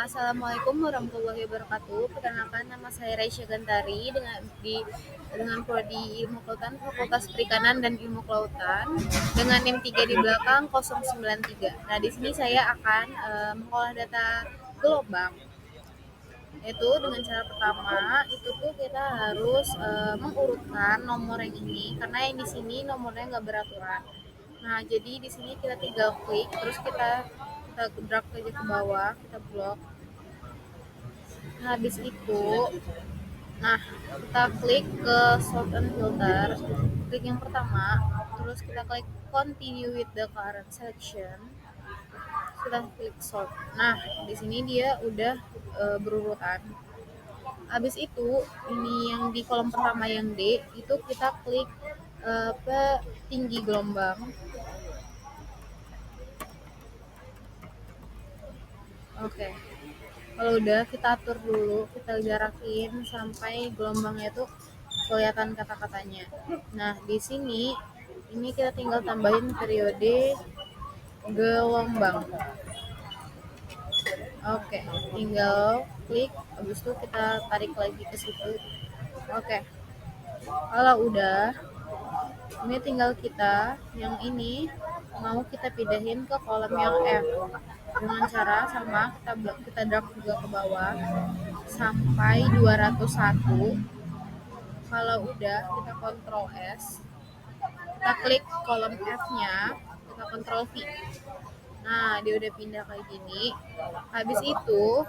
Assalamualaikum warahmatullahi wabarakatuh. Perkenalkan nama saya Raisya Gantari dengan prodi Ilmu Kelautan Fakultas Perikanan dan Ilmu Kelautan dengan NIM 3 di belakang 093. Nah, di sini saya akan mengolah data gelombang. Itu dengan cara pertama itu tuh kita harus mengurutkan nomor yang ini karena yang di sini nomornya nggak beraturan. Nah, jadi di sini kita tinggal klik terus kita drag aja ke bawah, kita blok. Nah, habis itu, nah kita klik ke sort and filter, klik yang pertama, terus kita klik continue with the current selection, sudah klik sort. Nah, di sini dia udah berurutan. Habis itu, ini yang di kolom pertama yang D, itu kita klik tinggi gelombang. Oke. Kalau udah kita atur dulu, kita jarakin sampai gelombangnya tuh kelihatan kata-katanya. Nah, di sini ini kita tinggal tambahin periode gelombang. Oke, tinggal klik, habis itu kita tarik lagi ke situ. Oke. Kalau udah, ini tinggal kita yang ini mau kita pindahin ke kolom yang F dengan cara sama kita drag juga ke bawah sampai 201. Kalau udah kita Ctrl S, kita klik kolom F-nya, kita Ctrl V. Nah, dia udah pindah kayak gini. Habis itu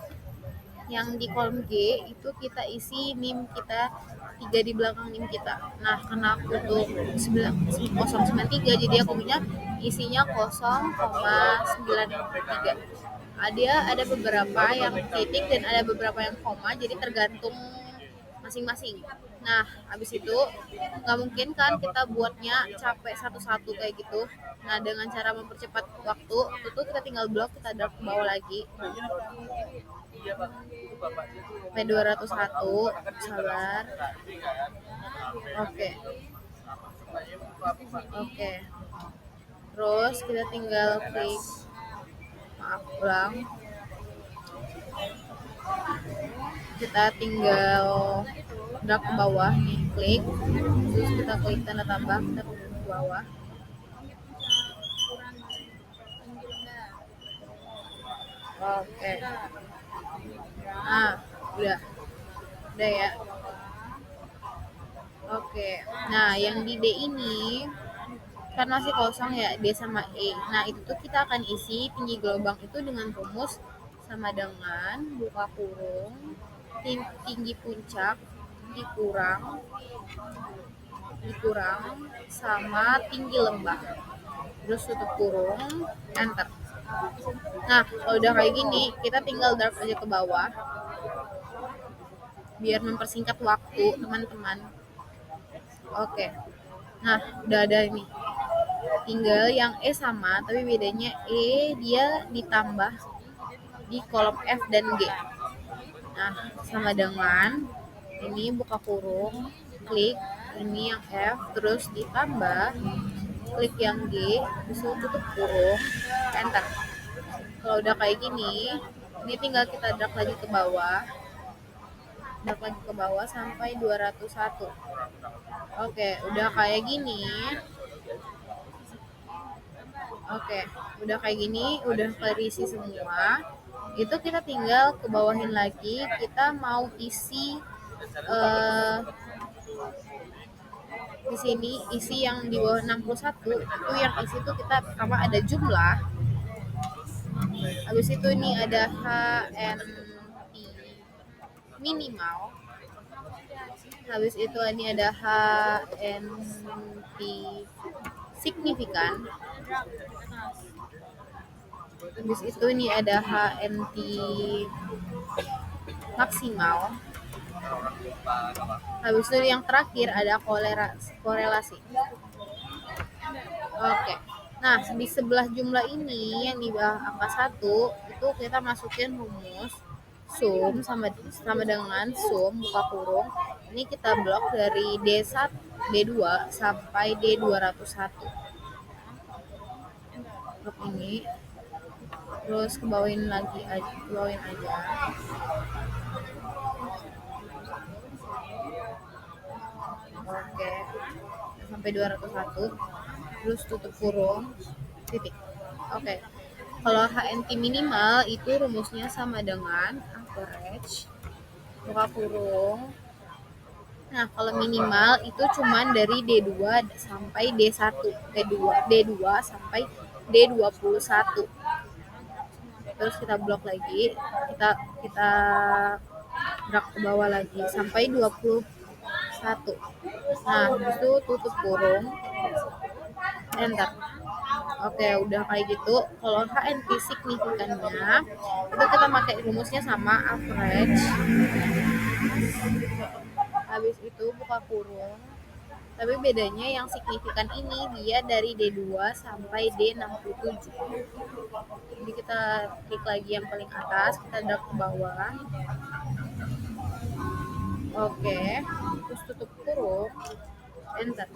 yang di kolom G itu kita isi NIM kita 3 di belakang NIM kita. Nah, karena aku tuh 093 jadi aku punya isinya 0,93. Ada beberapa yang titik dan ada beberapa yang koma, jadi tergantung masing-masing. Nah, habis itu nggak mungkin kan kita buatnya capek satu-satu kayak gitu. Nah, dengan cara mempercepat waktu, itu kita tinggal blok, kita drag ke bawah lagi. P201, sabar. Oke. Oke. Terus kita tinggal klik, maaf ulang. Kita tinggal drag ke bawah nih, klik. Terus kita klik tanda tambah, kita klik ke bawah. Oke. Nah, udah ya. Oke. Nah, yang di D ini kan masih kosong ya, D sama E. Nah, itu tuh kita akan isi tinggi gelombang itu dengan rumus sama dengan buka kurung tinggi puncak dikurang sama tinggi lembah, terus tutup kurung, enter. Nah, kalau udah kayak gini kita tinggal drag aja ke bawah biar mempersingkat waktu teman-teman. Oke. Nah, udah ada ini. Tinggal yang E sama, tapi bedanya E dia ditambah di kolom F dan G. Nah, sama dengan ini buka kurung, klik ini yang F, terus ditambah, klik yang G, terus tutup kurung, enter. Kalau udah kayak gini, ini tinggal kita drag lagi ke bawah. Drag lagi ke bawah sampai 201. Oke, udah kayak gini. Oke, udah kayak gini, udah terisi semua. Itu kita tinggal ke bawahin lagi, kita mau isi di sini isi yang di bawah 61 itu yang isi itu kita pertama ada jumlah, habis itu ini ada HNT minimal, habis itu ini ada HNT signifikan, habis itu ini ada HNT maksimal, habis itu yang terakhir ada korelasi. Oke. Nah, di sebelah jumlah ini yang di bawah angka 1 itu kita masukin rumus sum sama dengan sum buka kurung. Ini kita blok dari D1, D2 sampai D201. Blok ini. terus kebawain lagi aja, kebawain aja. Oke, sampai 201, terus tutup kurung, titik. Oke, kalau HNT minimal itu rumusnya sama dengan average buka kurung. Nah, kalau minimal itu cuman dari D2 sampai D1, D2 sampai D21. Terus kita blok lagi, kita drag ke bawah lagi sampai 21. Nah, habis itu tutup kurung, enter. Oke, udah kayak gitu. Kalau HNP signifikannya itu kita pakai rumusnya sama average. Habis itu buka kurung. Tapi bedanya yang signifikan ini dia dari D2 sampai D67. Jadi kita klik lagi yang paling atas, kita drag ke bawah. Oke, terus tutup kurung, enter.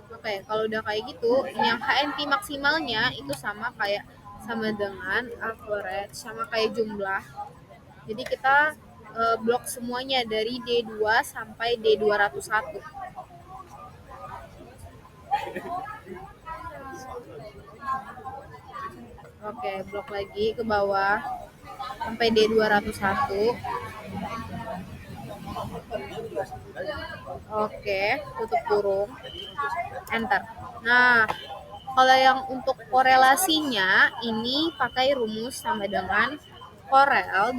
Oke, kalau udah kayak gitu, yang HNT maksimalnya itu sama dengan average, sama kayak jumlah. Jadi kita blok semuanya dari D2 sampai D201. Oke, blok lagi ke bawah sampai D201. Oke, tutup kurung, enter. Nah, kalau yang untuk korelasinya ini pakai rumus sama dengan Corel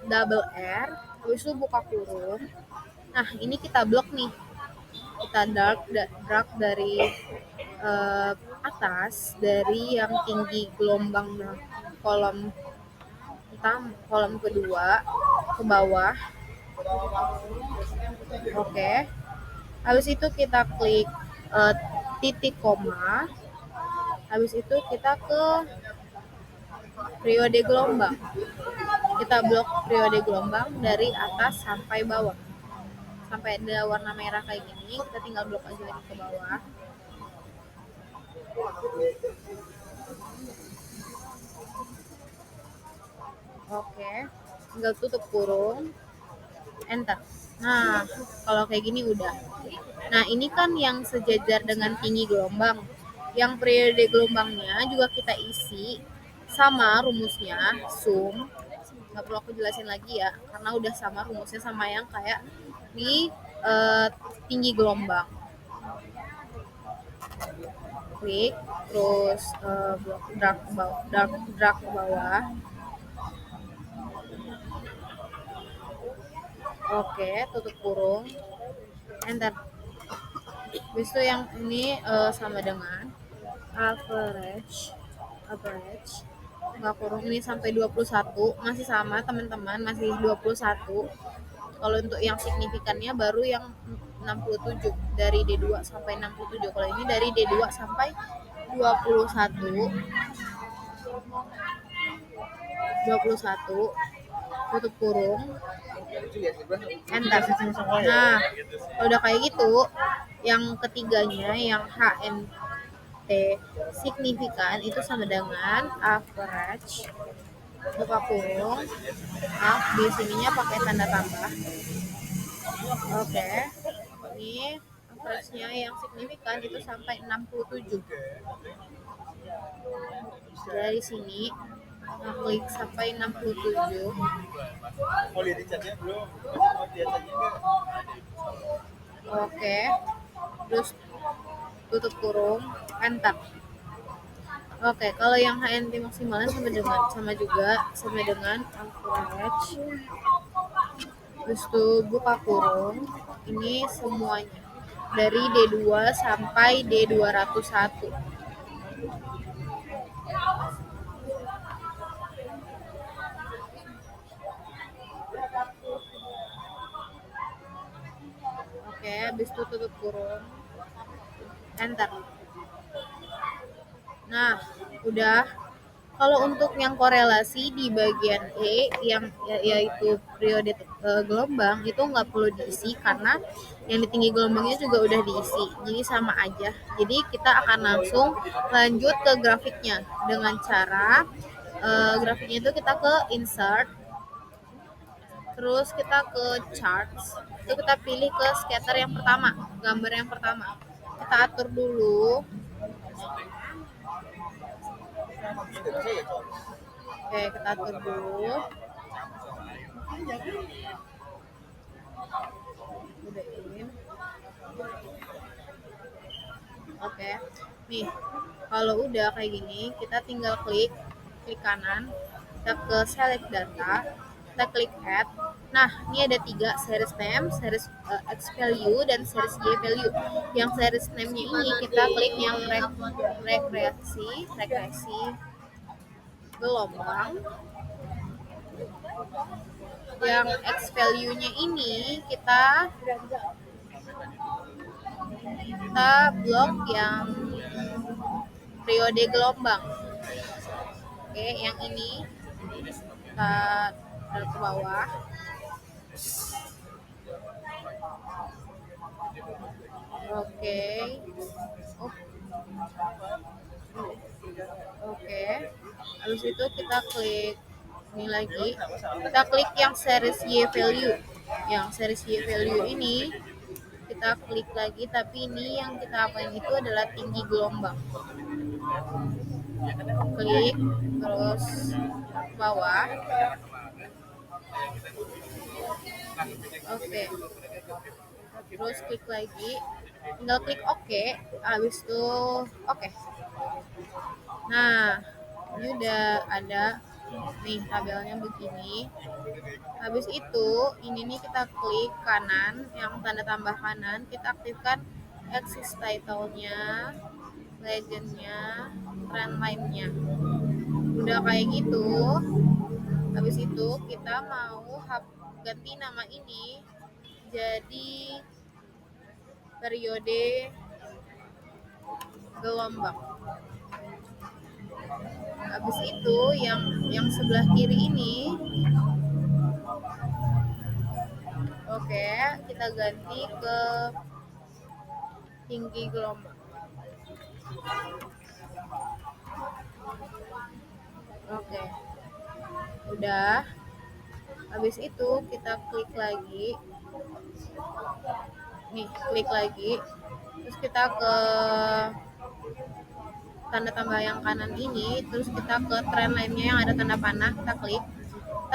double R, habis itu buka kurung. Nah, ini kita blok nih. Kita drag dari atas, dari yang tinggi gelombang kolom kedua ke bawah. Oke. Habis itu kita klik titik koma. Habis itu kita ke periode gelombang. Kita blok periode gelombang dari atas sampai bawah. Sampai ada warna merah kayak gini, kita tinggal blok aja lagi ke bawah. Oke, tinggal tutup kurung, enter. Nah, kalau kayak gini udah. Nah, ini kan yang sejajar dengan tinggi gelombang. Yang periode gelombangnya juga kita isi sama rumusnya, sum. Nggak perlu aku jelasin lagi ya, karena udah sama rumusnya sama yang kayak di tinggi gelombang. Klik, terus drag ke bawah. Oke, tutup kurung, enter. Habis itu yang ini sama dengan average nggak kurung, ini sampai 21, masih sama teman-teman, masih 21. Kalau untuk yang signifikannya baru yang 67, dari D2 sampai 67. Kalau ini dari D2 sampai 21. 21, tutup kurung, enter. Nah, kalau udah kayak gitu, yang ketiganya yang HNT signifikan itu sama dengan average buka kurung. Di sininya pakai tanda tambah. Oke, ini average-nya yang signifikan itu sampai 67. Dari sini klik sampai 67. Oke, terus tutup kurung, enter. Oke, kalau yang HNT maksimalnya sama dengan average. Terus tuh buka kurung, ini semuanya dari D2 sampai D201. Oke, habis itu tutup kurung, enter. Nah, udah Kalau untuk yang korelasi di bagian E yang yaitu periode gelombang itu nggak perlu diisi karena yang di tinggi gelombangnya juga udah diisi. Jadi sama aja. Jadi kita akan langsung lanjut ke grafiknya dengan cara grafiknya itu kita ke insert, terus kita ke charts, itu kita pilih ke scatter yang pertama, gambar yang pertama. Kita atur dulu. Oke, kita atur dulu. Udahin. Oke. Nih, kalau udah kayak gini, kita tinggal klik kanan, kita ke select data, kita klik add. Nah, ini ada 3, series name, series X value, dan series Y value. Yang series name-nya ini kita klik yang regresi gelombang. Yang X value-nya ini kita blok yang periode gelombang. Oke, yang ini kita taruh ke bawah. Oke. Oke. Habis itu kita klik ini lagi. Kita klik yang series Y value. Yang series Y value ini kita klik lagi, tapi ini yang kita apain itu adalah tinggi gelombang. Klik terus ke bawah. Oke. Terus klik lagi, tinggal klik OK, habis itu OK. Nah, ini udah ada nih tabelnya begini. Habis itu ini nih kita klik kanan, yang tanda tambah kanan, kita aktifkan axis title-nya, legend-nya, trend line-nya. Udah kayak gitu. Habis itu kita mau ganti nama ini jadi periode gelombang. Habis itu yang sebelah kiri ini, oke, kita ganti ke tinggi gelombang. Oke, udah. Habis itu kita klik lagi. Nih, klik lagi. Terus kita ke tanda tambah yang kanan ini, terus kita ke trend line-nya yang ada tanda panah, kita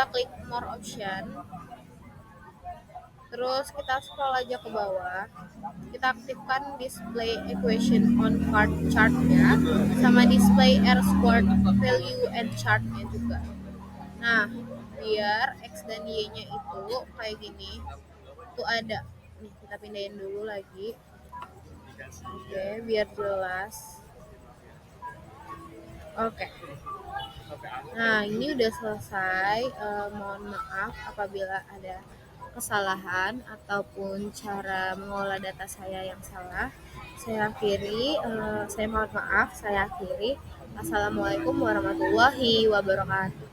klik more option, terus kita scroll aja ke bawah, kita aktifkan display equation on chart-nya, sama display R squared value and chart-nya juga. Nah, biar X dan Y-nya itu kayak gini, tuh ada. Nih, kita pindahin dulu lagi. Oke, biar jelas. Oke. Nah, ini udah selesai. Mohon maaf apabila ada kesalahan ataupun cara mengolah data saya yang salah. Saya mohon maaf, saya akhiri. Assalamualaikum warahmatullahi wabarakatuh.